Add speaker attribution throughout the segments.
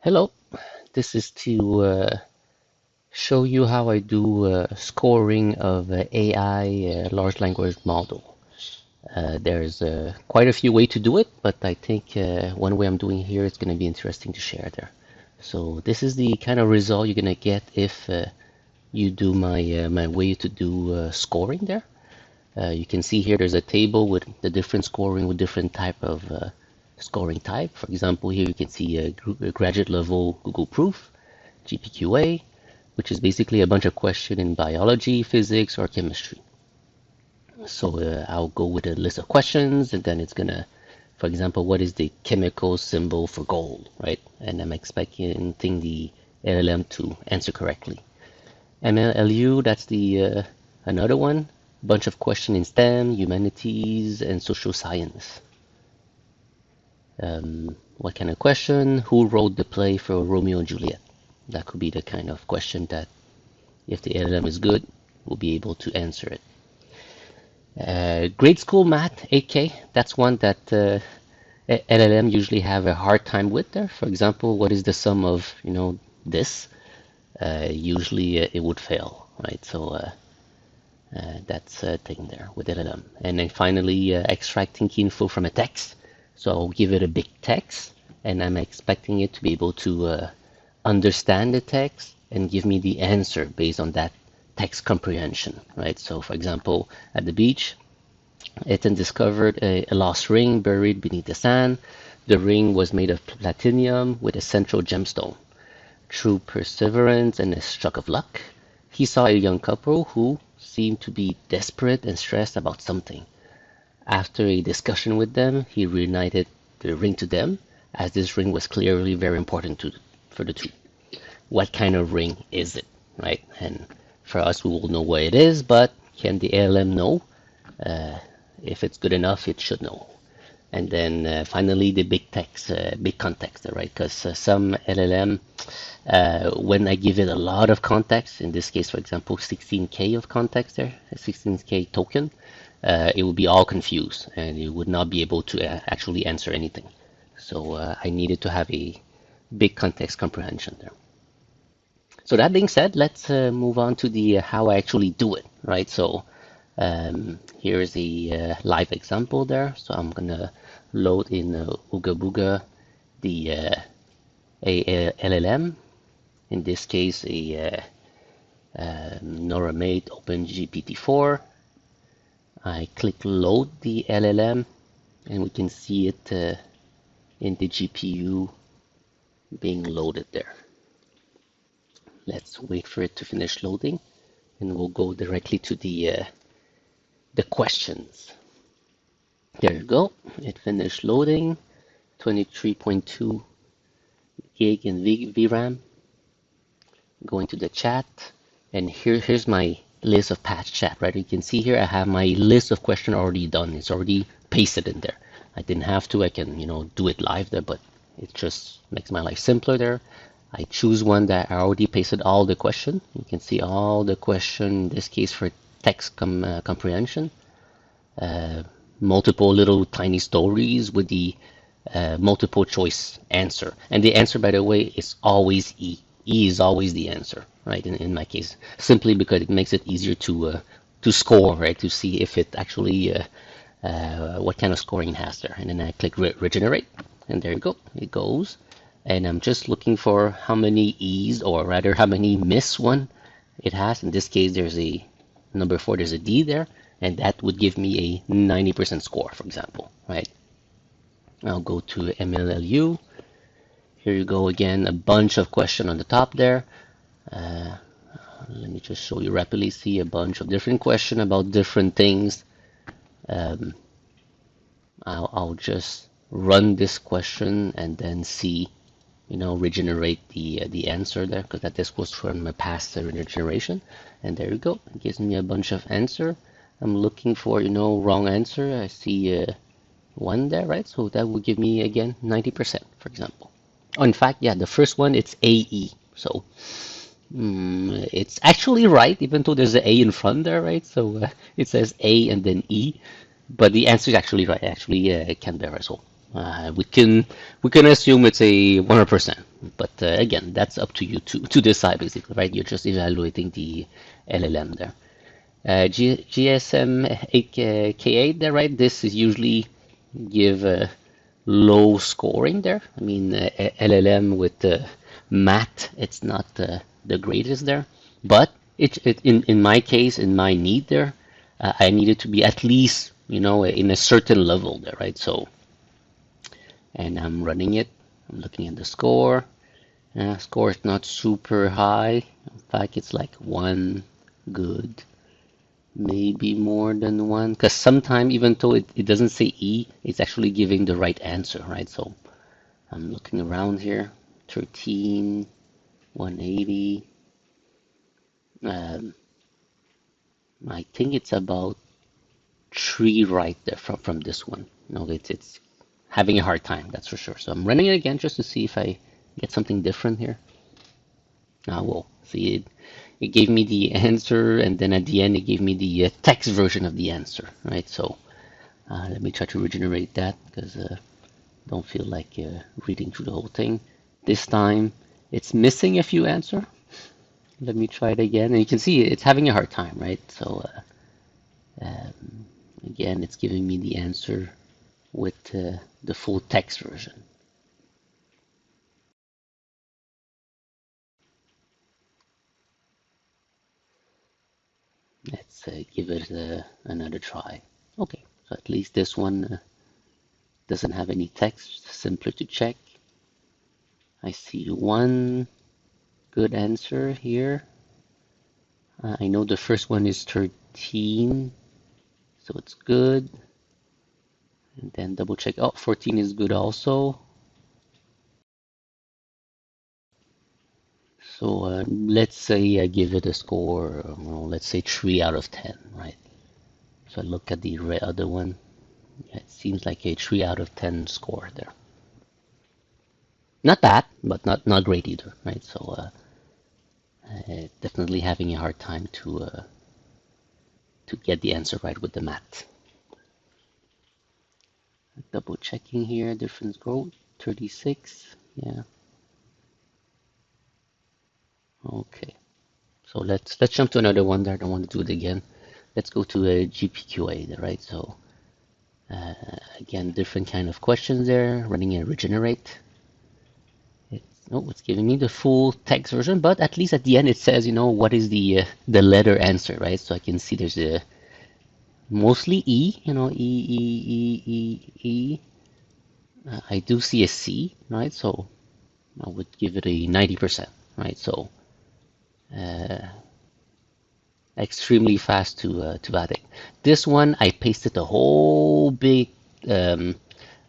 Speaker 1: Hello, this is to show you how I do scoring of AI large language model. There's quite a few ways to do it, but I think one way I'm doing here is going to be interesting to share there. So this is the kind of result you're going to get if you do my way to do scoring there. You can see here there's a table with the different scoring with different type of scoring type. For example, here you can see a graduate level Google Proof, GPQA, which is basically a bunch of questions in biology, physics, or chemistry. So I'll go with a list of questions, and then it's gonna, for example, what is the chemical symbol for gold, right? And I'm expecting the LLM to answer correctly. MLLU, that's the another one. Bunch of questions in STEM, humanities, and social science. What kind of question? Who wrote the play for Romeo and Juliet? That could be the kind of question that, if the LLM is good, we'll be able to answer it. Grade school math, 8K, that's one that LLM usually have a hard time with there. For example, what is the sum of, this? Usually it would fail, right? So that's a thing there with LLM. And then finally, extracting key info from a text. So I'll give it a big text, and I'm expecting it to be able to understand the text and give me the answer based on that text comprehension, right? So for example, at the beach, Ethan discovered a lost ring buried beneath the sand. The ring was made of platinum with a central gemstone. Through perseverance and a stroke of luck, he saw a young couple who seemed to be desperate and stressed about something. After a discussion with them, he reunited the ring to them, as this ring was clearly very important for the two. What kind of ring is it, right? And for us, we will know what it is, but can the LLM know? If it's good enough, it should know. And then finally, the big text, big context, right? Because some LLM, when I give it a lot of context, in this case, for example, 16K of context there, a 16K token, it would be all confused and it would not be able to actually answer anything. So I needed to have a big context comprehension there. So that being said, let's move on to the how I actually do it, right? So here's a live example there. So I'm gonna load in Ooga Booga the a LLM. In this case, a Noramate OpenGPT-4. I click load the LLM, and we can see it in the GPU being loaded there. Let's wait for it to finish loading, and we'll go directly to the questions. There you go. It finished loading. 23.2 gig in VRAM. Going to the chat, and here's my list of past chat, right? You can see here I have my list of questions already done. It's already pasted in there. I didn't have to. I can, do it live there, but it just makes my life simpler there. I choose one that I already pasted all the question. You can see all the question, in this case for text comprehension. Multiple little tiny stories with the multiple choice answer. And the answer, by the way, is always E. E is always the answer, right? In my case, simply because it makes it easier to score, right? To see if it actually what kind of scoring it has there. And then I click regenerate, and there you go. It goes. And I'm just looking for how many E's, or rather how many miss one it has. In this case, there's a number 4, there's a D there, and that would give me a 90% score, for example, right? I'll go to MLLU. Here you go again, a bunch of questions on the top there. Let me just show you rapidly. See a bunch of different questions about different things. I'll just run this question and then see, regenerate the answer there, because this was from my past regeneration. And there you go. It gives me a bunch of answer. I'm looking for, wrong answer. I see one there, right? So that will give me again 90%, for example. Oh, in fact, yeah, the first one, it's AE. So it's actually right, even though there's an A in front there, right? So it says A and then E, but the answer is actually right. Actually, Canberra as well. We can assume it's a 100%, But again, that's up to you to decide basically, right? You're just evaluating the LLM there. GSM K8 there, right? This is usually give low scoring there. I mean, LLM with math, it's not the greatest there. But in my case, in my need there, I needed to be at least, in a certain level there, right? So, and I'm running it. I'm looking at the score. Score is not super high. In fact, it's like one good, maybe more than one. Because sometimes, even though it doesn't say E, it's actually giving the right answer, right? So I'm looking around here. 13, 180. Um, I think it's about three right there from this one. No, it's having a hard time, that's for sure. So I'm running it again just to see if I get something different here. Well, see, it gave me the answer, and then at the end it gave me the text version of the answer, right? So let me try to regenerate that because don't feel like reading through the whole thing. This time it's missing a few answers. Let me try it again, and you can see it's having a hard time, right? So again, it's giving me the answer with the full text version. Let's give it another try. Okay, so at least this one doesn't have any text, simpler to check. I see one good answer here. I know the first one is 13, so it's good. And then double check. Oh, 14 is good also. So let's say I give it a score, well, let's say 3 out of 10, right? So I look at the other one. Yeah, it seems like a 3 out of 10 score there. Not bad, but not great either, right? So definitely having a hard time to get the answer right with the math. Double checking here, difference growth, 36. Yeah. Okay. So let's jump to another one there. I don't want to do it again. Let's go to a GPQA there, right? So again, different kind of questions there, running a regenerate. It's giving me the full text version, but at least at the end it says, what is the letter answer, right? So I can see there's a mostly E, E. I do see a C, right? So I would give it a 90%, right? So extremely fast to add it. This one I pasted a whole big,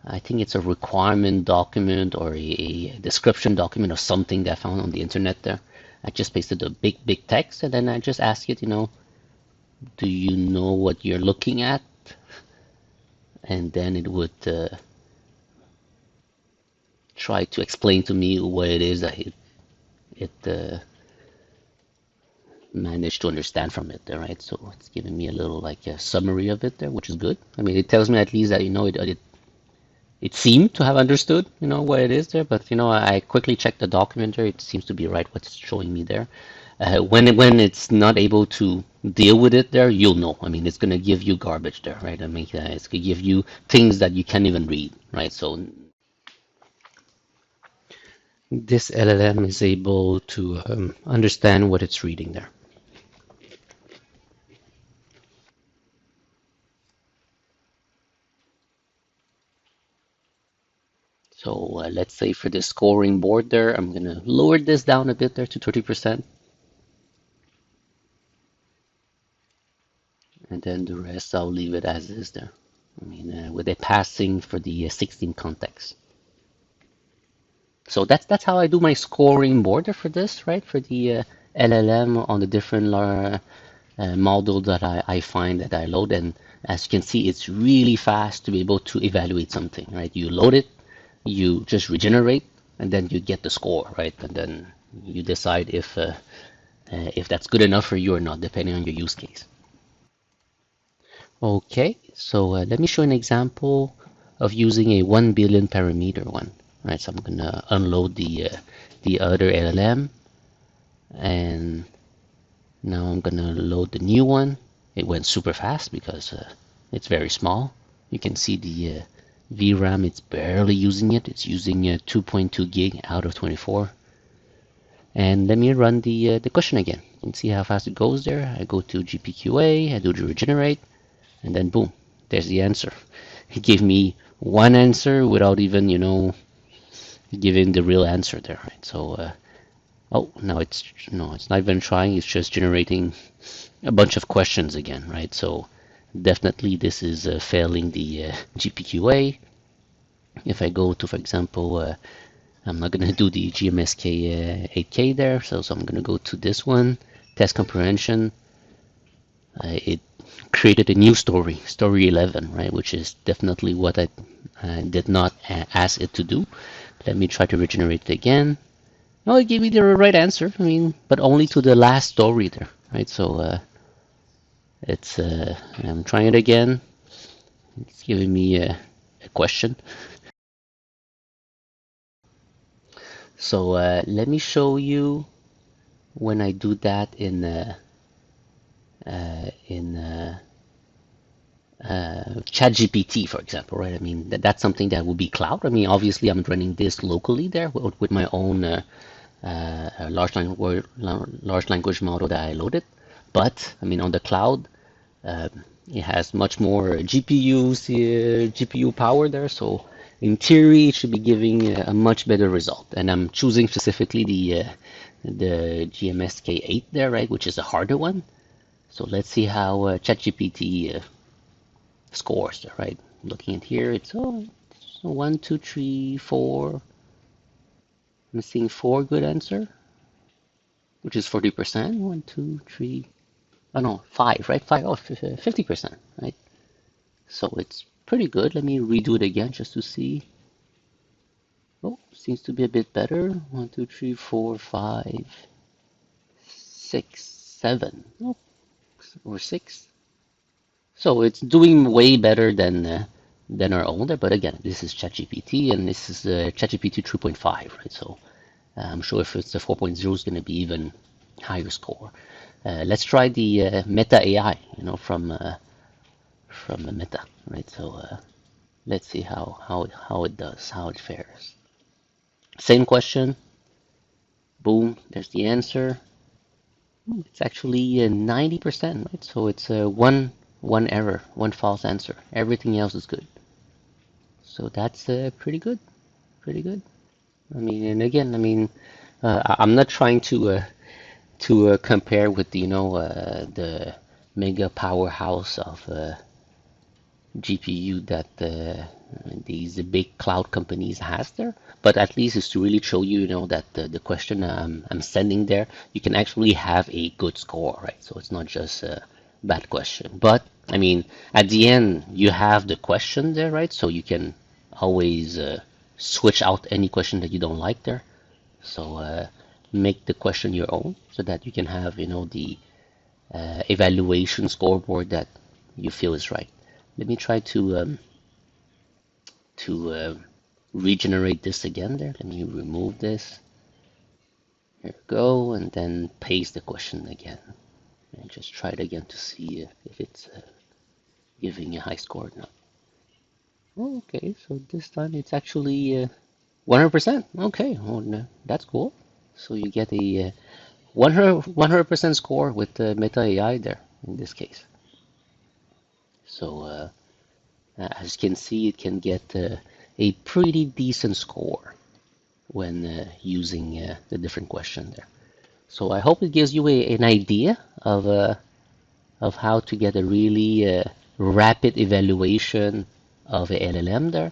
Speaker 1: I think it's a requirement document or a description document or something that I found on the internet there. I just pasted a big text, and then I just asked it, do you know what you're looking at? And then it would try to explain to me what it is that it managed to understand from it there, right? So it's giving me a little like a summary of it there, which is good. I mean, it tells me at least that it seemed to have understood, what it is there. But I quickly checked the document there. It seems to be right what's showing me there. When it's not able to deal with it there, you'll know. I mean, it's gonna give you garbage there, right? I mean, it's gonna give you things that you can't even read, right? So this LLM is able to understand what it's reading there. So let's say for the scoring board there, I'm gonna lower this down a bit there to 30%. And then the rest I'll leave it as is there. I mean, with a passing for the 16 context. So that's how I do my scoring border for this, right? For the LLM on the different model that I find that I load. And as you can see, it's really fast to be able to evaluate something, right? You load it, you just regenerate, and then you get the score, right? And then you decide if that's good enough for you or not, depending on your use case. Okay, so let me show an example of using a 1 billion parameter one. right? So I'm gonna unload the other LLM, and now I'm gonna load the new one. It went super fast because it's very small. You can see the VRAM, it's barely using it. It's using 2.2 gig out of 24. And let me run the question again. You can see how fast it goes there. I go to GPQA, I do the regenerate, and then boom, there's the answer. He gave me one answer without even, giving the real answer there, right? So, oh, now it's no, it's not even trying. It's just generating a bunch of questions again, right? So definitely this is failing the GPQA. If I go to, for example, I'm not going to do the GMSK 8K there, so I'm going to go to this one, test comprehension. It created a new story, story 11, right, which is definitely what I did not ask it to do. Let me try to regenerate it again. No, it gave me the right answer. I mean, but only to the last story there, right? So I'm trying it again. It's giving me a question. So let me show you when I do that in ChatGPT, for example, right? I mean, that's something that would be cloud. I mean, obviously, I'm running this locally there with my own large language model that I loaded. But I mean, on the cloud, uh, it has much more GPU power there. So in theory, it should be giving a much better result. And I'm choosing specifically the GMSK8 there, right, which is a harder one. So let's see how ChatGPT scores, right? Looking at here, it's one, two, three, four. I'm seeing four good answer, which is 40%. One, two, three. Oh no, five, right? Five. Oh, 50%, right? So it's pretty good. Let me redo it again just to see. Oh, seems to be a bit better. One, two, three, four, five, six, seven. Oh, or six. So it's doing way better than our own there. But again, this is ChatGPT, and this is ChatGPT 3.5, right? So I'm sure if it's the 4.0, it's going to be even higher score. Let's try the Meta AI, from the Meta, right? So let's see how it does, how it fares. Same question. Boom, there's the answer. It's actually 90%, right? So it's one error, one false answer. Everything else is good. So that's pretty good, pretty good. I mean, and again, I mean, I'm not trying to compare with the mega powerhouse of GPU that these big cloud companies has there, but at least it's to really show you, that the question I'm sending there, you can actually have a good score, right? So it's not just a bad question. But I mean, at the end, you have the question there, right? So you can always switch out any question that you don't like there. So make the question your own, so that you can have, the evaluation scoreboard that you feel is right. Let me try to regenerate this again there. Let me remove this. Here we go, and then paste the question again. And just try it again to see if it's giving a high score or not. Oh, okay, so this time it's actually 100%. Okay, well, no, that's cool. So you get a 100% score with the Meta AI there in this case. So as you can see, it can get a pretty decent score when using the different question there. So I hope it gives you an idea of how to get a really rapid evaluation of a LLM there.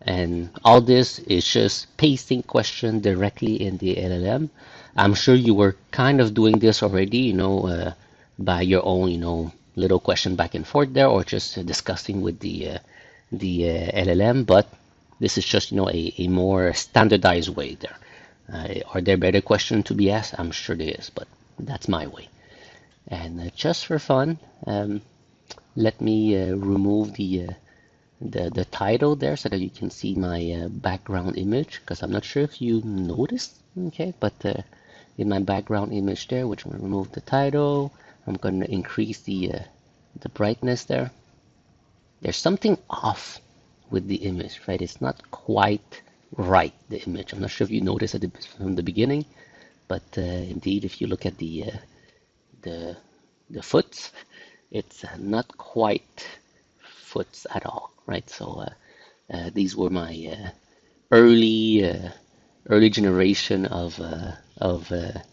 Speaker 1: And all this is just pasting question directly in the LLM. I'm sure you were kind of doing this already, by your own, little question back and forth there, or just discussing with the LLM. But this is just, a more standardized way there. Are there better questions to be asked? I'm sure there is, but that's my way. And just for fun, let me remove the title there so that you can see my background image, because I'm not sure if you noticed, okay, but in my background image there, which I'm going to remove the title, I'm going to increase the brightness there. There's something off with the image, right? It's not quite right, the image. I'm not sure if you noticed from the beginning, but indeed, if you look at the the foot, it's not quite foots at all, right? So these were my early early generation of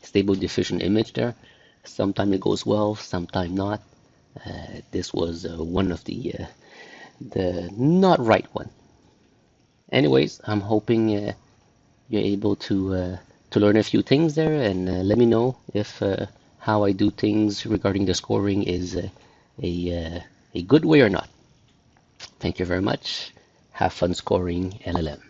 Speaker 1: stable diffusion image there. Sometimes it goes well, sometimes not. This was one of the not right one. Anyways, I'm hoping you're able to learn a few things there, and let me know if how I do things regarding the scoring is a good way or not. Thank you very much. Have fun scoring LLM.